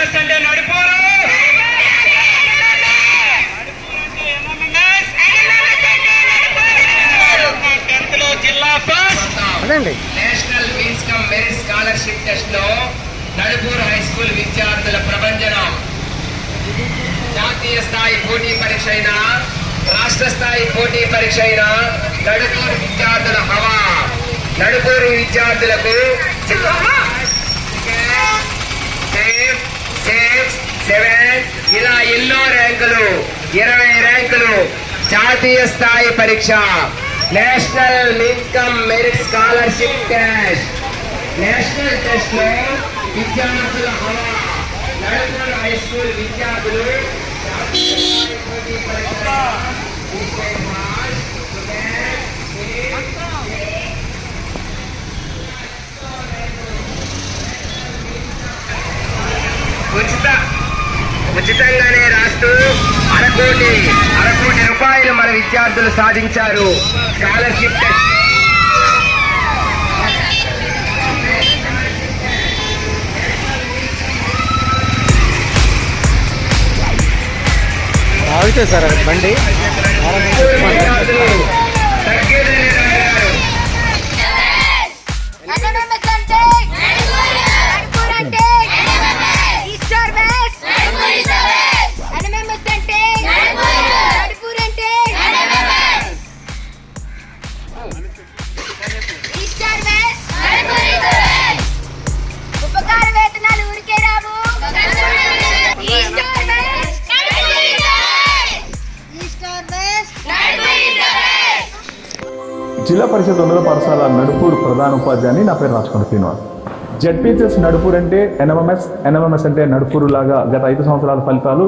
NMMS అంటే నడుపూరు, జిల్లా first national means come merit scholarship test లో నడుపూరు హై స్కూల్ విద్యార్థుల ప్రభంజనం. జాతీయ స్థాయి పోటీ పరీక్ష అయినా, రాష్ట్ర స్థాయి పోటీ పరీక్ష అయినా నడుపూరు విద్యార్థుల హవా. నడుపూరు విద్యార్థులకు 7 ఇలా ఎన్నో ర్యాంకులు, 20 ర్యాంకులు. జాతీయ స్థాయి పరీక్ష national means come merit scholarship test. National test లో విద్యార్థుల హవా. నడుపూరు హై స్కూల్ విద్యార్థులు ఉచితంగానే రాస్తూ అరకోటి రూపాయలు మన విద్యార్థులు సాధించారు. స్కాలర్షిప్ టెస్ట్ ఆగితే సార్ బండి జిల్లా పరిషత్ ఉన్నత పాఠశాల నడుపూరు ప్రధాన ఉపాధ్యాయుని. నా పేరు రాచకొండ శ్రీనివాస్. జెడ్పీహెచ్ఎస్ నడుపూరు అంటే ఎన్ఎంఎంఎస్ అంటే నడుపూరు లాగా గత 5 సంవత్సరాల ఫలితాలు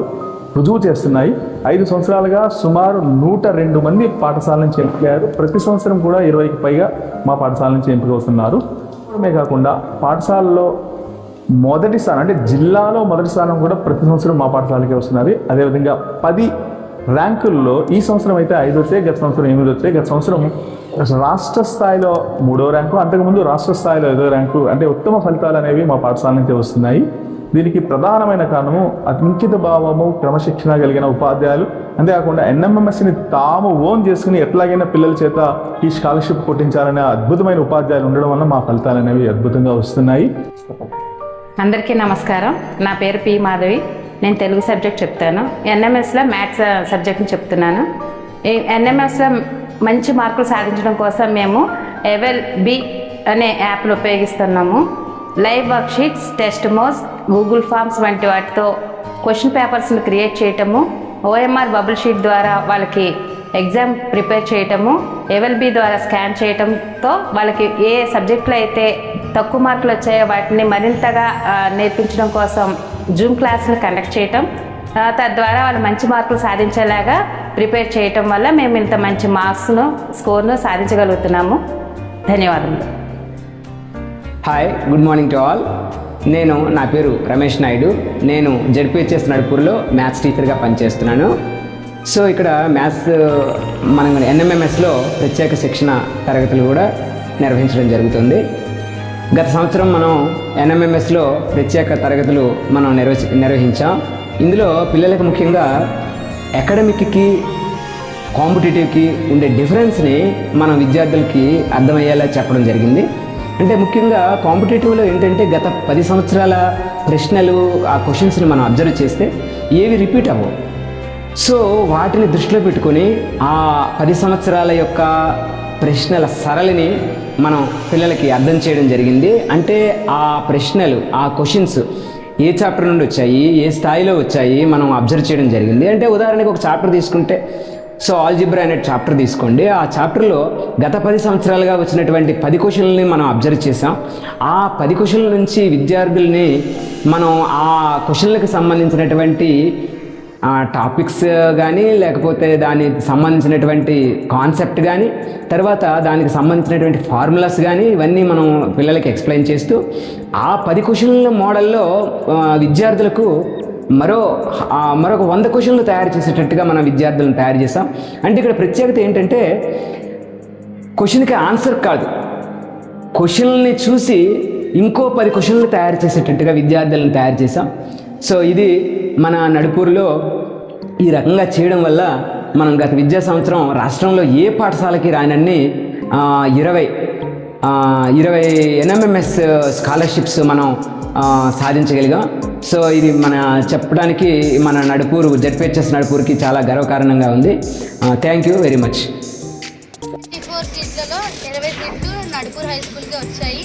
రుజువు చేస్తున్నాయి. 5 సంవత్సరాలుగా సుమారు 102 మంది పాఠశాల నుంచి ఎంపికయ్యారు. ప్రతి సంవత్సరం కూడా 20కి పైగా మా పాఠశాల నుంచి ఎంపిక అవుతున్నారు. మే కాకుండా పాఠశాలలో మొదటి స్థానం అంటే జిల్లాలో మొదటి స్థానం కూడా ప్రతి సంవత్సరం మా పాఠశాలకే వస్తున్నది. అదేవిధంగా 10 ర్యాంకుల్లో ఈ సంవత్సరం అయితే 5 వచ్చాయి, గత సంవత్సరం 8 వచ్చాయి. గత సంవత్సరం రాష్ట్ర స్థాయిలో 3వ ర్యాంకు, అంతకుముందు రాష్ట్ర స్థాయిలో 5వ ర్యాంకు. అంటే ఉత్తమ ఫలితాలు అనేవి మా పాఠశాల నుంచి వస్తున్నాయి. దీనికి ప్రధానమైన కారణము అంకిత భావము, క్రమశిక్షణ కలిగిన ఉపాధ్యాయులు. అంతేకాకుండా ఎన్ఎంఎంఎస్ని తాము ఓన్ చేసుకుని ఎట్లాగైనా పిల్లల చేత ఈ స్కాలర్షిప్ కొట్టించాలనే అద్భుతమైన ఉపాధ్యాయులు ఉండడం వల్ల మా ఫలితాలు అనేవి అద్భుతంగా వస్తున్నాయి. అందరికీ నమస్కారం. నా పేరు పి మాధవి. నేను తెలుగు సబ్జెక్ట్ చెప్తాను. ఎన్ఎంఎస్లో మ్యాథ్స్ సబ్జెక్ట్ని చెప్తున్నాను. ఈ ఎన్ఎంఎస్లో మంచి మార్కులు సాధించడం కోసం మేము ఎవెల్ బి అనే యాప్ను ఉపయోగిస్తున్నాము. Live worksheets, test modes, Google forms వంటి వాటితో క్వశ్చన్ పేపర్స్ని క్రియేట్ చేయటము, ఓఎంఆర్ బబుల్ షీట్ ద్వారా వాళ్ళకి ఎగ్జామ్ ప్రిపేర్ చేయటము, ఎవెల్బి ద్వారా స్కాన్ చేయటంతో వాళ్ళకి ఏ సబ్జెక్టులో అయితే తక్కువ మార్కులు వచ్చాయో వాటిని మరింతగా నేర్పించడం కోసం జూమ్ క్లాసులు కండక్ట్ చేయటం, తద్వారా వాళ్ళు మంచి మార్కులు సాధించేలాగా ప్రిపేర్ చేయటం వల్ల మేము ఇంత మంచి స్కోర్ను సాధించగలుగుతున్నాము. ధన్యవాదములు. Hi, good morning to all. నా పేరు రమేష్ నాయుడు. నేను జెడ్పీహెచ్ఎస్ నడుపూరులో మ్యాథ్స్ టీచర్గా పనిచేస్తున్నాను. సో ఇక్కడ మ్యాథ్స్ మనం ఎన్ఎంఎంఎస్లో ప్రత్యేక శిక్షణ తరగతులు కూడా నిర్వహించడం జరుగుతుంది. గత సంవత్సరం మనం ఎన్ఎంఎంఎస్లో ప్రత్యేక తరగతులు మనం నిర్వహించాం. ఇందులో పిల్లలకు ముఖ్యంగా అకాడమిక్కి, కాంపిటేటివ్కి ఉండే డిఫరెన్స్ని మనం విద్యార్థులకి అర్థమయ్యేలా చెప్పడం జరిగింది. అంటే ముఖ్యంగా కాంపిటేటివ్లో ఏంటంటే గత 10 సంవత్సరాల ప్రశ్నలు, ఆ క్వశ్చన్స్ని మనం అబ్జర్వ్ చేస్తే ఏవి రిపీట్ అవ్వవు. సో వాటిని దృష్టిలో పెట్టుకొని ఆ 10 సంవత్సరాల యొక్క ప్రశ్నల సరళిని మనం పిల్లలకి అర్థం చేయడం జరిగింది. అంటే ఆ ప్రశ్నలు, ఆ క్వశ్చన్స్ ఏ చాప్టర్ నుండి వచ్చాయి, ఏ స్థాయిలో వచ్చాయి మనం అబ్జర్వ్ చేయడం జరిగింది. అంటే ఉదాహరణకు ఒక చాప్టర్ తీసుకుంటే, సో ఆల్జిబ్రా అనే చాప్టర్ తీసుకోండి. ఆ చాప్టర్లో గత 10 సంవత్సరాలుగా వచ్చినటువంటి 10 క్వశ్చన్లని మనం అబ్జర్వ్ చేసాం. ఆ 10 క్వశ్చన్ల నుంచి విద్యార్థుల్ని మనం ఆ క్వశ్చన్లకు సంబంధించినటువంటి టాపిక్స్ కానీ, లేకపోతే దానికి సంబంధించినటువంటి కాన్సెప్ట్ కానీ, తర్వాత దానికి సంబంధించినటువంటి ఫార్ములాస్ కానీ, ఇవన్నీ మనం పిల్లలకి ఎక్స్ప్లెయిన్ చేస్తూ ఆ 10 క్వశ్చన్ల మోడల్లో విద్యార్థులకు మరొక 100 క్వశ్చన్లు తయారు చేసేటట్టుగా మనం విద్యార్థులను తయారు చేసాం. అంటే ఇక్కడ ప్రత్యేకత ఏంటంటే క్వశ్చన్కి ఆన్సర్ కాదు, క్వశ్చన్ని చూసి ఇంకో 10 క్వశ్చన్లు తయారు చేసేటట్టుగా విద్యార్థులను తయారు చేసాం. సో ఇది మన నడుపూరులో ఈ రకంగా చేయడం వల్ల మనం గత విద్యా సంవత్సరం రాష్ట్రంలో ఏ పాఠశాలకి రానన్ని 20 ఎన్ఎంఎంఎస్ స్కాలర్షిప్స్ మనం సాధించగలిగాం. సో ఇది మన చెప్పడానికి మన నడుపూరు జెడ్పీహెచ్ఎస్ నడుపూరుకి చాలా గర్వకారణంగా ఉంది. Thank you very much. 54 సీట్లలో 20 సీట్లు నడుపూర్ హై స్కూల్కి వచ్చాయి.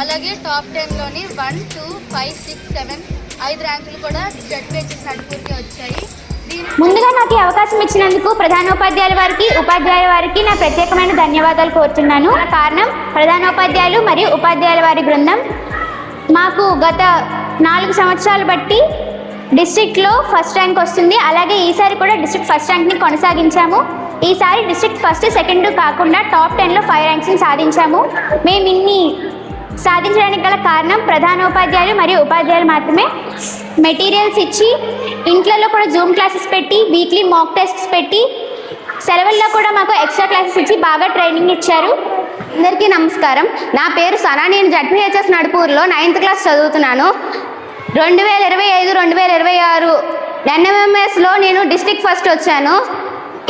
అలాగే టాప్ 10లోని 1, 2, 5, 6, 7 5 ర్యాంకులు కూడా జెడ్పీహెచ్ఎస్ నడుపూర్కి వచ్చాయి. ముందుగా నాకు ఈ అవకాశం ఇచ్చినందుకు ప్రధానోపాధ్యాయుల వారికి, ఉపాధ్యాయుల వారికి నా ప్రత్యేకమైన ధన్యవాదాలు కోరుతున్నాను. కారణం ప్రధానోపాధ్యాయులు మరియు ఉపాధ్యాయుల వారి బృందం. మాకు గత 4 సంవత్సరాలు బట్టి డిస్ట్రిక్ట్లో ఫస్ట్ ర్యాంక్ వస్తుంది. అలాగే ఈసారి కూడా డిస్ట్రిక్ట్ ఫస్ట్ ర్యాంక్ని కొనసాగించాము. ఈసారి డిస్ట్రిక్ట్ ఫస్ట్, సెకండ్ కాకుండా టాప్ 10లో 5 ర్యాంక్స్ని సాధించాము. మేము ఇన్ని సాధించడానికి గల కారణం ప్రధానోపాధ్యాయులు మరియు ఉపాధ్యాయులు మాత్రమే. మెటీరియల్స్ ఇచ్చి, ఇంట్లలో కూడా జూమ్ క్లాసెస్ పెట్టి, వీక్లీ మాక్ టెస్ట్స్ పెట్టి, సెలవుల్లో కూడా మాకు ఎక్స్ట్రా క్లాసెస్ ఇచ్చి బాగా ట్రైనింగ్ ఇచ్చారు. అందరికీ నమస్కారం. నా పేరు సనా. నేను జెడ్పీహెచ్ఎస్ నడుపూరులో 9th క్లాస్ చదువుతున్నాను. 2025-2026 ఎన్ఎంఎంఎస్లో నేను డిస్ట్రిక్ట్ ఫస్ట్ వచ్చాను.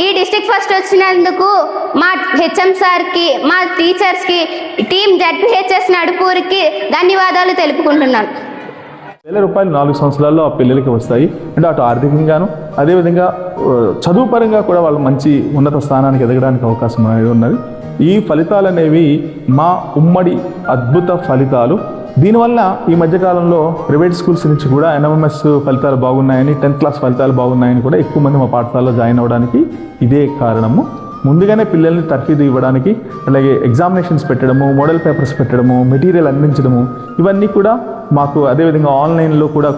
ఈ డిస్ట్రిక్ట్ ఫస్ట్ వచ్చినందుకు మా హెచ్ఎం సార్కి, మా టీచర్స్కి, టీం జెడ్పీహెచ్ఎస్ నడుపూర్కి ధన్యవాదాలు తెలుపుకుంటున్నాను. రూపాయలు 4 సంవత్సరాల్లో ఆ పిల్లలకి వస్తాయి. అంటే అటు ఆర్థికంగాను, అదేవిధంగా చదువు పరంగా కూడా వాళ్ళు మంచి ఉన్నత స్థానానికి ఎదగడానికి అవకాశం అనేది ఉన్నది. ఈ ఫలితాలు అనేవి మా ఉమ్మడి అద్భుత ఫలితాలు. దీనివల్ల ఈ మధ్యకాలంలో ప్రైవేట్ స్కూల్స్ నుంచి కూడా ఎన్ఎంఎస్ ఫలితాలు బాగున్నాయని, 10th క్లాస్ ఫలితాలు బాగున్నాయని కూడా ఎక్కువ మంది మా పాఠశాలలో జాయిన్ అవ్వడానికి ఇదే కారణము. ముందుగానే పిల్లల్ని తర్ఫీదు ఇవ్వడానికి, అలాగే ఎగ్జామినేషన్స్ పెట్టడము, మోడల్ పేపర్స్ పెట్టడము, మెటీరియల్ అందించడము, ఇవన్నీ కూడా మాకు, అదేవిధంగా ఆన్లైన్లో కూడా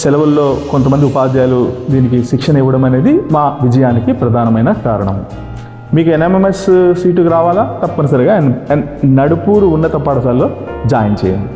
సెలవుల్లో కొంతమంది ఉపాధ్యాయులు దీనికి శిక్షణ ఇవ్వడం అనేది మా విజయానికి ప్రధానమైన కారణం. మీకు ఎన్ఎంఎంఎస్ సీటుకు రావాలా? తప్పనిసరిగా నడుపూరు ఉన్నత పాఠశాలలో జాయిన్ చేయండి.